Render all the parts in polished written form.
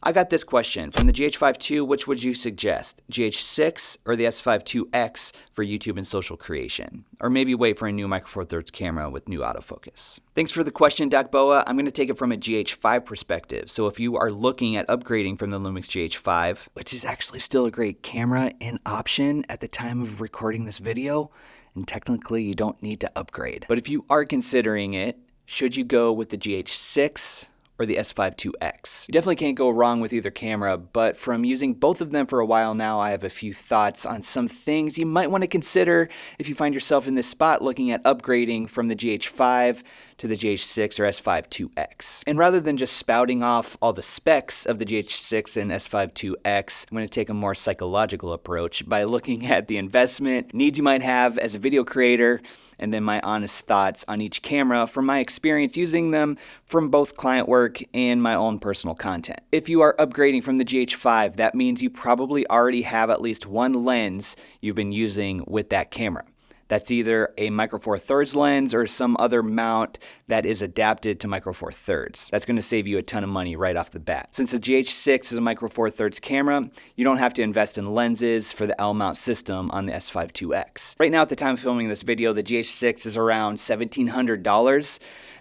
I got this question from the GH5 II. Which would you suggest, GH6 or the S5IIX for YouTube and social creation? Or maybe wait for a new Micro Four Thirds camera with new autofocus. Thanks for the question, Doc Boa. I'm going to take it from a GH5 perspective. So if you are looking at upgrading from the LUMIX GH5, which is actually still a great camera and option at the time of recording this video, and technically you don't need to upgrade. But if you are considering it, should you go with the GH6 or the S5IIX? You definitely can't go wrong with either camera, but from using both of them for a while now, I have a few thoughts on some things you might want to consider if you find yourself in this spot looking at upgrading from the GH5 to the GH6 or S5IIX. And rather than just spouting off all the specs of the GH6 and S5IIX, I'm going to take a more psychological approach by looking at the investment, needs you might have as a video creator, and then my honest thoughts on each camera from my experience using them from both client work and my own personal content. If you are upgrading from the GH5, that means you probably already have at least one lens you've been using with that camera. That's either a Micro Four Thirds lens or some other mount that is adapted to Micro Four Thirds. That's going to save you a ton of money right off the bat. Since the GH6 is a Micro Four Thirds camera, you don't have to invest in lenses for the L mount system on the S5IIX. Right now at the time of filming this video, the GH6 is around $1,700.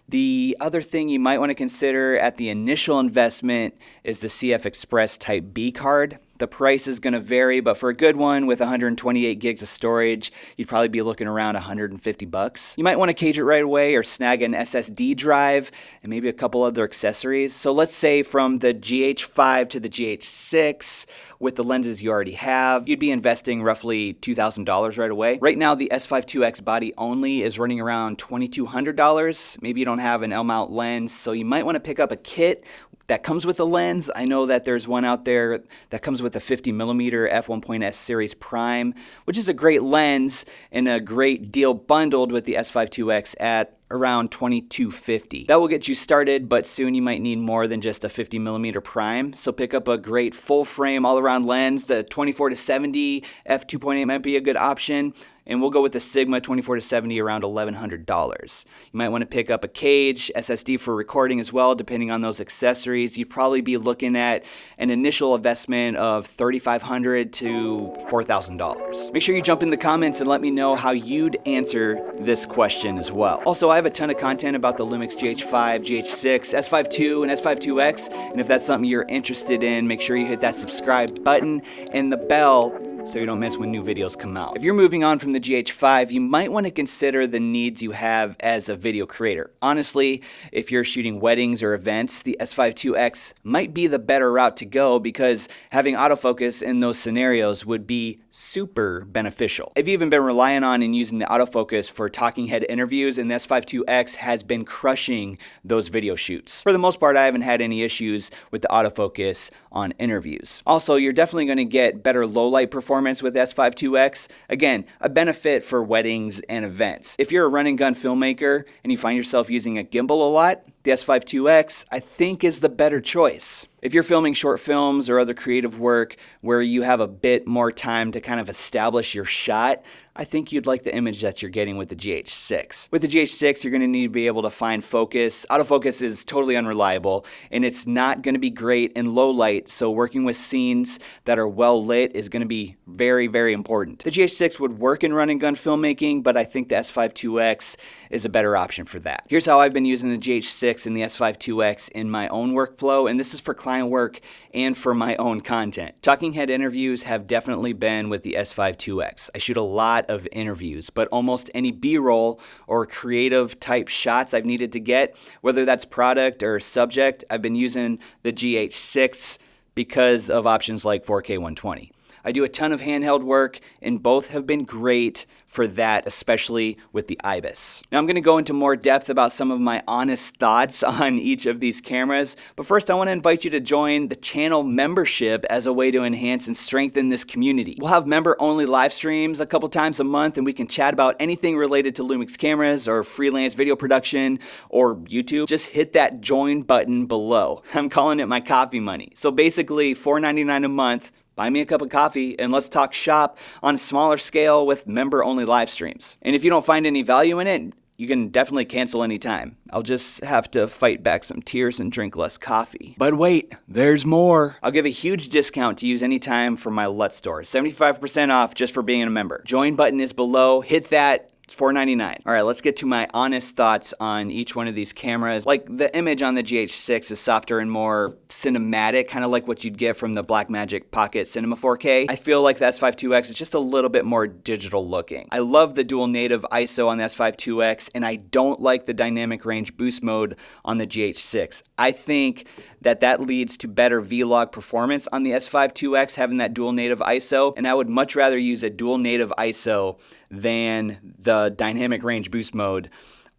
The other thing you might want to consider at the initial investment is the CF Express Type B card. The price is going to vary, but for a good one with 128 gigs of storage, you'd probably be looking around 150 bucks. You might want to cage it right away or snag an SSD drive and maybe a couple other accessories. So let's say from the GH5 to the GH6 with the lenses you already have, you'd be investing roughly $2,000 right away. Right now, the S5IIX body only is running around $2,200. Maybe you don't have an L mount lens, so you might want to pick up a kit that comes with a lens. I know that there's one out there that comes with a 50mm f1.S series prime, which is a great lens and a great deal bundled with the S5IIX at around $2,250. That will get you started, but soon you might need more than just a 50mm prime. So pick up a great full frame all around lens. The 24-70 f2.8 might be a good option. And we'll go with the Sigma 24-70 around $1,100. You might want to pick up a cage, SSD for recording as well, depending on those accessories. You'd probably be looking at an initial investment of $3,500 to $4,000. Make sure you jump in the comments and let me know how you'd answer this question as well. Also, I have a ton of content about the LUMIX GH5, GH6, S5 II, and S5IIX, and if that's something you're interested in, make sure you hit that subscribe button and the bell so you don't miss when new videos come out. If you're moving on from the GH5, you might want to consider the needs you have as a video creator. Honestly, if you're shooting weddings or events, the S5IIX might be the better route to go because having autofocus in those scenarios would be super beneficial. I've even been relying on and using the autofocus for talking head interviews, and the S5IIX has been crushing those video shoots. For the most part, I haven't had any issues with the autofocus on interviews. Also, you're definitely going to get better low light performance with S5IIX. Again, a benefit for weddings and events. If you're a run and gun filmmaker and you find yourself using a gimbal a lot, the S5IIX I think is the better choice. If you're filming short films or other creative work where you have a bit more time to kind of establish your shot, I think you'd like the image that you're getting with the GH6. With the GH6, you're going to need to be able to find focus. Autofocus is totally unreliable, and it's not going to be great in low light, so working with scenes that are well lit is going to be very, very important. The GH6 would work in run and gun filmmaking, but I think the S5IIX is a better option for that. Here's how I've been using the GH6 and the S5IIX in my own workflow, and this is for client work and for my own content. Talking head interviews have definitely been with the S5IIX. I shoot a lot of interviews, but almost any B-roll or creative type shots I've needed to get, whether that's product or subject, I've been using the GH6 because of options like 4K 120. I do a ton of handheld work, and both have been great for that, especially with the IBIS. Now I'm going to go into more depth about some of my honest thoughts on each of these cameras, but first I want to invite you to join the channel membership as a way to enhance and strengthen this community. We'll have member-only live streams a couple times a month, and we can chat about anything related to Lumix cameras or freelance video production or YouTube. Just hit that join button below. I'm calling it my coffee money. So basically $4.99 a month. Buy me a cup of coffee and let's talk shop on a smaller scale with member-only live streams. And if you don't find any value in it, you can definitely cancel anytime. I'll just have to fight back some tears and drink less coffee. But wait, there's more. I'll give a huge discount to use anytime for my LUT store. 75% off just for being a member. Join button is below. Hit that. It's $4.99. All right, let's get to my honest thoughts on each one of these cameras. Like, the image on the GH6 is softer and more cinematic, kind of like what you'd get from the Blackmagic Pocket Cinema 4K. I feel like the S5IIX is just a little bit more digital looking. I love the dual native ISO on the S5IIX, and I don't like the dynamic range boost mode on the GH6. I think that leads to better vlog performance on the S5IIX having that dual native ISO, and I would much rather use a dual native ISO than the dynamic range boost mode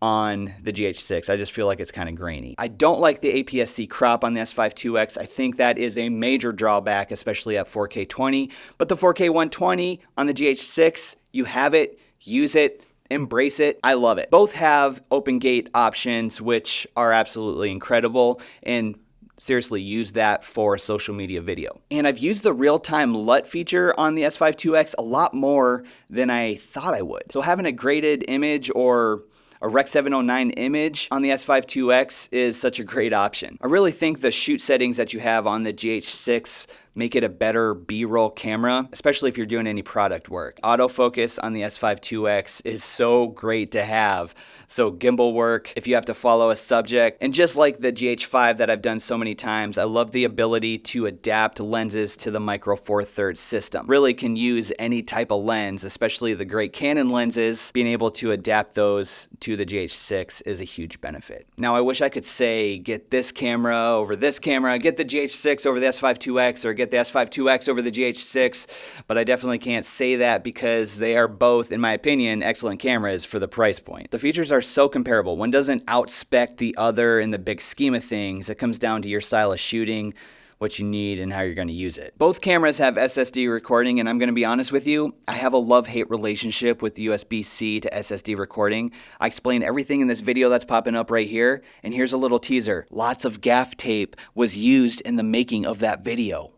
on the GH6. I just feel like it's kind of grainy. I don't like the APS-C crop on the S5IIX. I think that is a major drawback, especially at 4K 20, but the 4K 120 on the GH6, you have it, use it, embrace it. I love it. Both have open gate options, which are absolutely incredible, and seriously, use that for social media video. And I've used the real-time LUT feature on the S5IIX a lot more than I thought I would. So having a graded image or a Rec 709 image on the S5IIX is such a great option. I really think the shoot settings that you have on the GH6 make it a better B-roll camera, especially if you're doing any product work. Autofocus on the S5IIX is so great to have. So gimbal work, if you have to follow a subject, and just like the GH5 that I've done so many times, I love the ability to adapt lenses to the Micro Four Thirds system. Really can use any type of lens, especially the great Canon lenses. Being able to adapt those to the GH6 is a huge benefit. Now I wish I could say, get this camera over this camera, get the GH6 over the S5IIX, or get the S5IIX over the GH6, but I definitely can't say that because they are both, in my opinion, excellent cameras for the price point. The features are so comparable. One doesn't outspec the other in the big scheme of things. It comes down to your style of shooting, what you need, and how you're going to use it. Both cameras have SSD recording, and I'm going to be honest with you, I have a love-hate relationship with USB-C to SSD recording. I explain everything in this video that's popping up right here, and here's a little teaser. Lots of gaff tape was used in the making of that video.